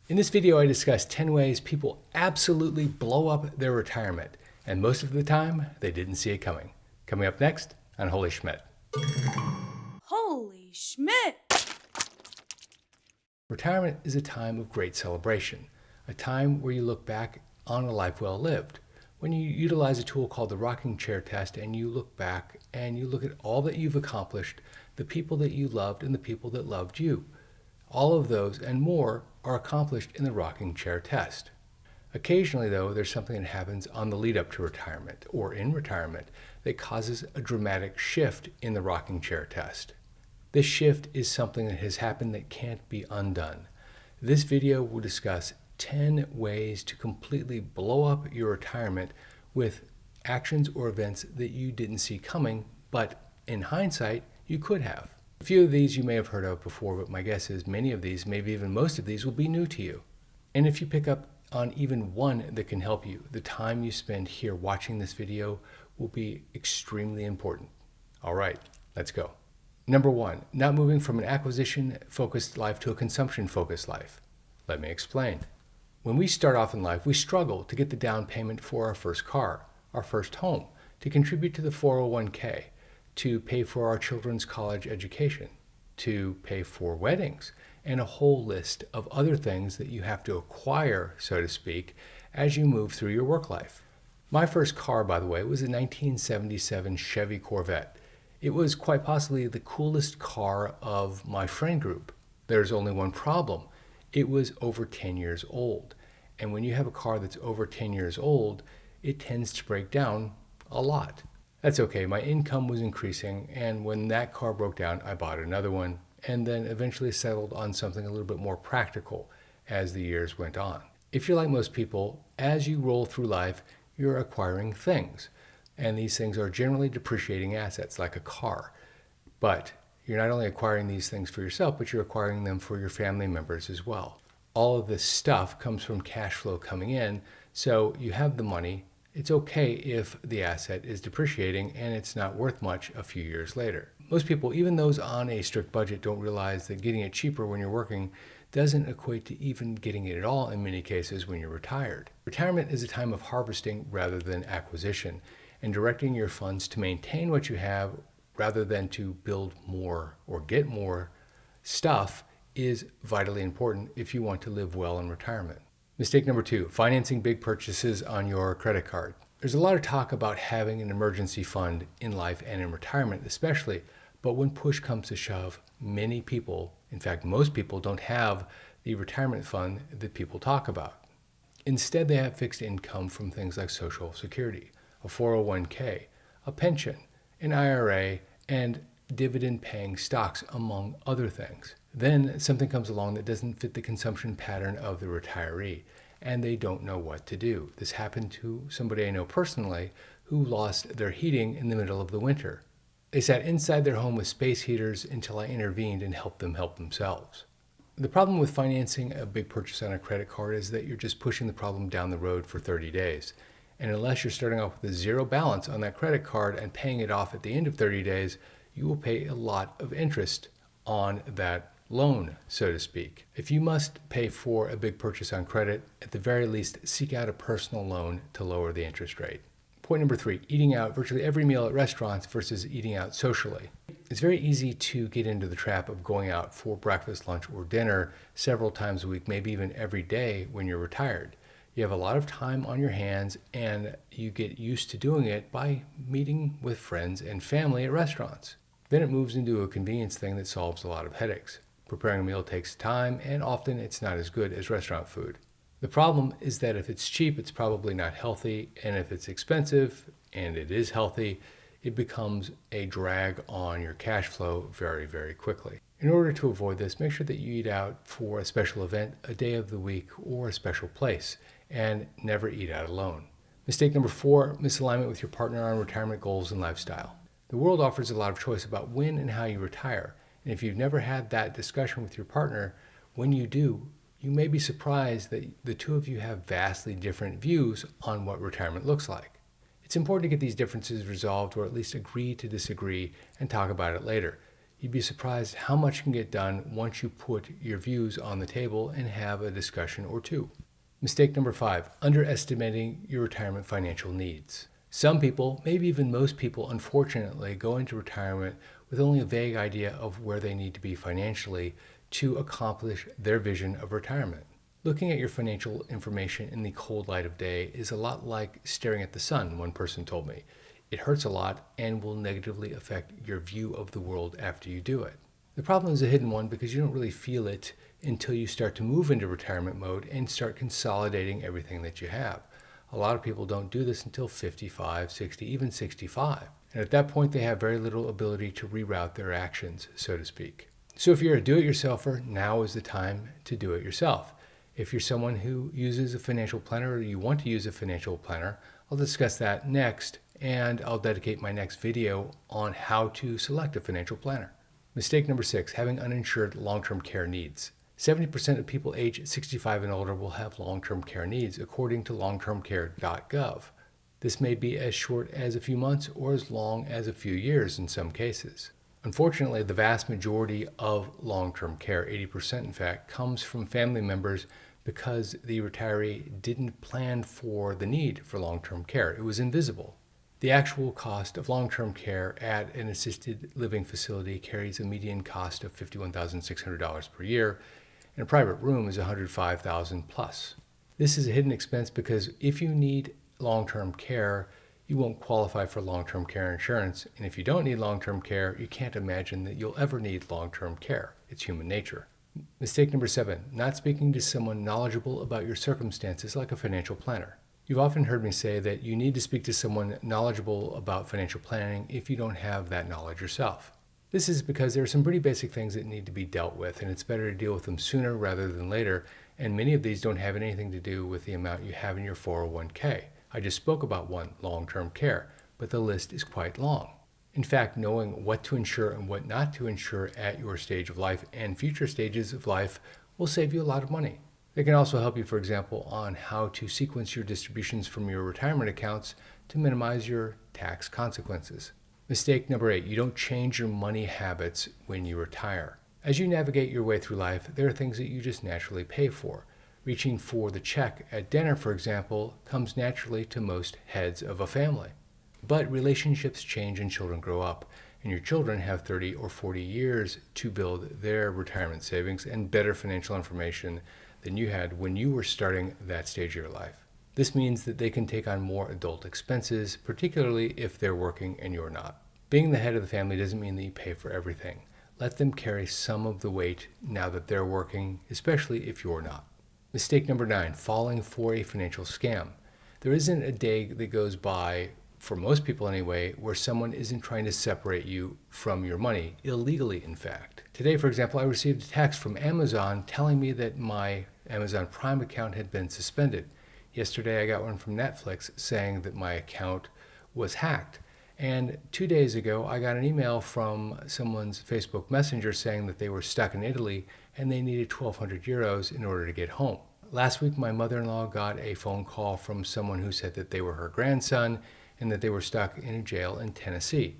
In this video, I discuss 10 ways people absolutely blow up their retirement, and most of the time, they didn't see it coming. Coming up next on Holy Schmidt. Holy Schmidt! Retirement is a time of great celebration, a time where you look back on a life well lived. When you utilize a tool called the rocking chair test and you look back and you look at all that you've accomplished, the people that you loved and the people that loved you. All of those and more are accomplished in the rocking chair test. Occasionally, though, there's something that happens on the lead up to retirement or in retirement that causes a dramatic shift in the rocking chair test. This shift is something that has happened that can't be undone. This video will discuss 10 ways to completely blow up your retirement with actions or events that you didn't see coming, but in hindsight, you could have. A few of these you may have heard of before, but my guess is many of these, maybe even most of these, will be new to you. And if you pick up on even one that can help you, the time you spend here watching this video will be extremely important. All right, let's go. Number 1, not moving from an acquisition-focused life to a consumption-focused life. Let me explain. When we start off in life, we struggle to get the down payment for our first car, our first home, to contribute to the 401k, to pay for our children's college education, to pay for weddings, and a whole list of other things that you have to acquire, so to speak, as you move through your work life. My first car, by the way, was a 1977 Chevy Corvette. It was quite possibly the coolest car of my friend group. There's only one problem. It was over 10 years old. And when you have a car that's over 10 years old, it tends to break down a lot. That's okay. My income was increasing, and when that car broke down, I bought another one, and then eventually settled on something a little bit more practical as the years went on. If you're like most people, as you roll through life, you're acquiring things. And these things are generally depreciating assets like a car. But you're not only acquiring these things for yourself, but you're acquiring them for your family members as well. All of this stuff comes from cash flow coming in, so you have the money. It's okay if the asset is depreciating and it's not worth much a few years later. Most people, even those on a strict budget, don't realize that getting it cheaper when you're working doesn't equate to even getting it at all in many cases when you're retired. Retirement is a time of harvesting rather than acquisition, and directing your funds to maintain what you have rather than to build more or get more stuff is vitally important if you want to live well in retirement. Mistake number 2, financing big purchases on your credit card. There's a lot of talk about having an emergency fund in life and in retirement especially, but when push comes to shove, many people, in fact most people, don't have the retirement fund that people talk about. Instead, they have fixed income from things like Social Security, a 401k, a pension, an IRA, and dividend-paying stocks, among other things. Then something comes along that doesn't fit the consumption pattern of the retiree, and they don't know what to do. This happened to somebody I know personally who lost their heating in the middle of the winter. They sat inside their home with space heaters until I intervened and helped them help themselves. The problem with financing a big purchase on a credit card is that you're just pushing the problem down the road for 30 days. And unless you're starting off with a zero balance on that credit card and paying it off at the end of 30 days, you will pay a lot of interest on that loan, so to speak. If you must pay for a big purchase on credit, at the very least, seek out a personal loan to lower the interest rate. Point number 3, eating out virtually every meal at restaurants versus eating out socially. It's very easy to get into the trap of going out for breakfast, lunch, or dinner several times a week, maybe even every day when you're retired. You have a lot of time on your hands, and you get used to doing it by meeting with friends and family at restaurants. Then it moves into a convenience thing that solves a lot of headaches. Preparing a meal takes time, and often it's not as good as restaurant food. The problem is that if it's cheap, it's probably not healthy, and if it's expensive, and it is healthy, it becomes a drag on your cash flow very, very quickly. In order to avoid this, make sure that you eat out for a special event, a day of the week, or a special place, and never eat out alone. Mistake number 4, misalignment with your partner on retirement goals and lifestyle. The world offers a lot of choice about when and how you retire, and if you've never had that discussion with your partner, when you do, you may be surprised that the two of you have vastly different views on what retirement looks like. It's important to get these differences resolved, or at least agree to disagree and talk about it later. You'd be surprised how much can get done once you put your views on the table and have a discussion or two. Mistake number 5, underestimating your retirement financial needs. Some people, maybe even most people, unfortunately, go into retirement with only a vague idea of where they need to be financially to accomplish their vision of retirement. Looking at your financial information in the cold light of day is a lot like staring at the sun, one person told me. It hurts a lot and will negatively affect your view of the world after you do it. The problem is a hidden one because you don't really feel it until you start to move into retirement mode and start consolidating everything that you have. A lot of people don't do this until 55, 60, even 65. And at that point, they have very little ability to reroute their actions, so to speak. So if you're a do-it-yourselfer, now is the time to do it yourself. If you're someone who uses a financial planner or you want to use a financial planner, I'll discuss that next, and I'll dedicate my next video on how to select a financial planner. Mistake number 6, having uninsured long-term care needs. 70% of people age 65 and older will have long-term care needs, according to longtermcare.gov. This may be as short as a few months or as long as a few years in some cases. Unfortunately, the vast majority of long-term care, 80% in fact, comes from family members because the retiree didn't plan for the need for long-term care. It was invisible. The actual cost of long-term care at an assisted living facility carries a median cost of $51,600 per year, and a private room is $105,000 plus. This is a hidden expense because if you need long-term care, you won't qualify for long-term care insurance, and if you don't need long-term care, you can't imagine that you'll ever need long-term care. It's human nature. Mistake number 7, not speaking to someone knowledgeable about your circumstances like a financial planner. You've often heard me say that you need to speak to someone knowledgeable about financial planning if you don't have that knowledge yourself. This is because there are some pretty basic things that need to be dealt with, and it's better to deal with them sooner rather than later, and many of these don't have anything to do with the amount you have in your 401k. I just spoke about one, long-term care, but the list is quite long. In fact, knowing what to insure and what not to insure at your stage of life and future stages of life will save you a lot of money. They can also help you, for example, on how to sequence your distributions from your retirement accounts to minimize your tax consequences. Mistake number 8, you don't change your money habits when you retire. As you navigate your way through life, there are things that you just naturally pay for. Reaching for the check at dinner, for example, comes naturally to most heads of a family. But relationships change and children grow up, and your children have 30 or 40 years to build their retirement savings and better financial information than you had when you were starting that stage of your life. This means that they can take on more adult expenses, particularly if they're working and you're not. Being the head of the family doesn't mean that you pay for everything. Let them carry some of the weight now that they're working, especially if you're not. Mistake number 9, falling for a financial scam. There isn't a day that goes by, for most people anyway, where someone isn't trying to separate you from your money, illegally in fact. Today, for example, I received a text from Amazon telling me that my Amazon Prime account had been suspended. Yesterday, I got one from Netflix saying that my account was hacked. And 2 days ago, I got an email from someone's Facebook Messenger saying that they were stuck in Italy and they needed 1,200 euros in order to get home. Last week, my mother-in-law got a phone call from someone who said that they were her grandson and that they were stuck in a jail in Tennessee.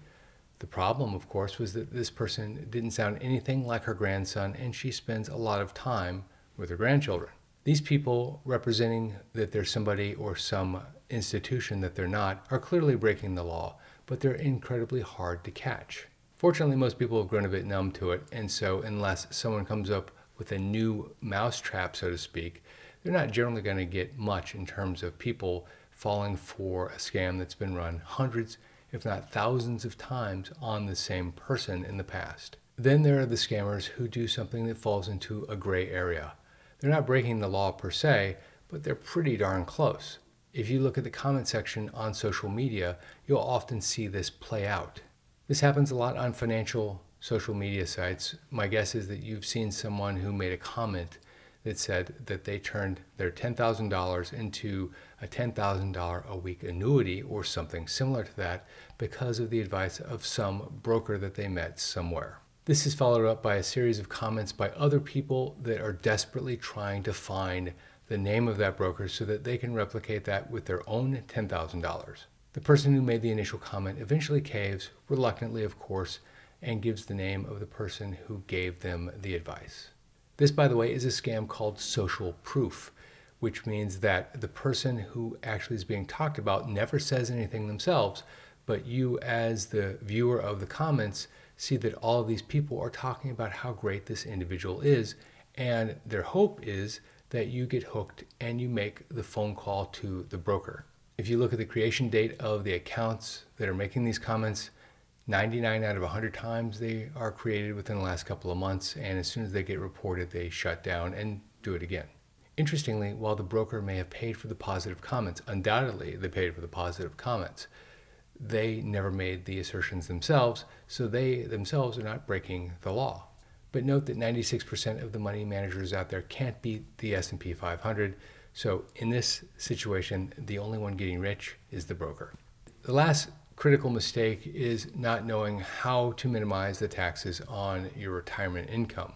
The problem, of course, was that this person didn't sound anything like her grandson, and she spends a lot of time with her grandchildren. These people, representing that they're somebody or some institution that they're not, are clearly breaking the law, but they're incredibly hard to catch. Fortunately, most people have grown a bit numb to it, and so unless someone comes up with a new mousetrap, so to speak, they're not generally going to get much in terms of people falling for a scam that's been run hundreds, if not thousands of times on the same person in the past. Then there are the scammers who do something that falls into a gray area. They're not breaking the law per se, but they're pretty darn close. If you look at the comment section on social media, you'll often see this play out. This happens a lot on financial social media sites. My guess is that you've seen someone who made a comment that said that they turned their $10,000 into a $10,000 a week annuity or something similar to that because of the advice of some broker that they met somewhere. This is followed up by a series of comments by other people that are desperately trying to find the name of that broker so that they can replicate that with their own $10,000. The person who made the initial comment eventually caves, reluctantly of course, and gives the name of the person who gave them the advice. This, by the way, is a scam called social proof, which means that the person who actually is being talked about never says anything themselves, but you as the viewer of the comments see that all of these people are talking about how great this individual is, and their hope is that you get hooked and you make the phone call to the broker. If you look at the creation date of the accounts that are making these comments, 99 out of 100 times they are created within the last couple of months, and as soon as they get reported, they shut down and do it again. Interestingly, while the broker may have paid for the positive comments, undoubtedly they paid for the positive comments, they never made the assertions themselves, so they themselves are not breaking the law. But note that 96% of the money managers out there can't beat the S&P 500, so in this situation, the only one getting rich is the broker. The last critical mistake is not knowing how to minimize the taxes on your retirement income,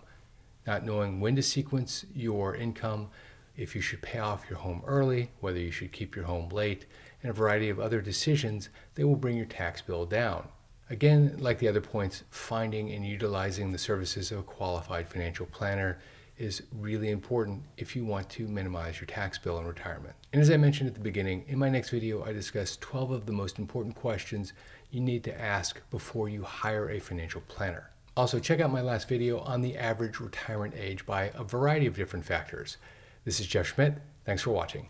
not knowing when to sequence your income, if you should pay off your home early, whether you should keep your home late, and a variety of other decisions that will bring your tax bill down. Again, like the other points, finding and utilizing the services of a qualified financial planner is really important if you want to minimize your tax bill in retirement. And as I mentioned at the beginning, in my next video, I discuss 12 of the most important questions you need to ask before you hire a financial planner. Also, check out my last video on the average retirement age by a variety of different factors. This is Jeff Schmidt. Thanks for watching.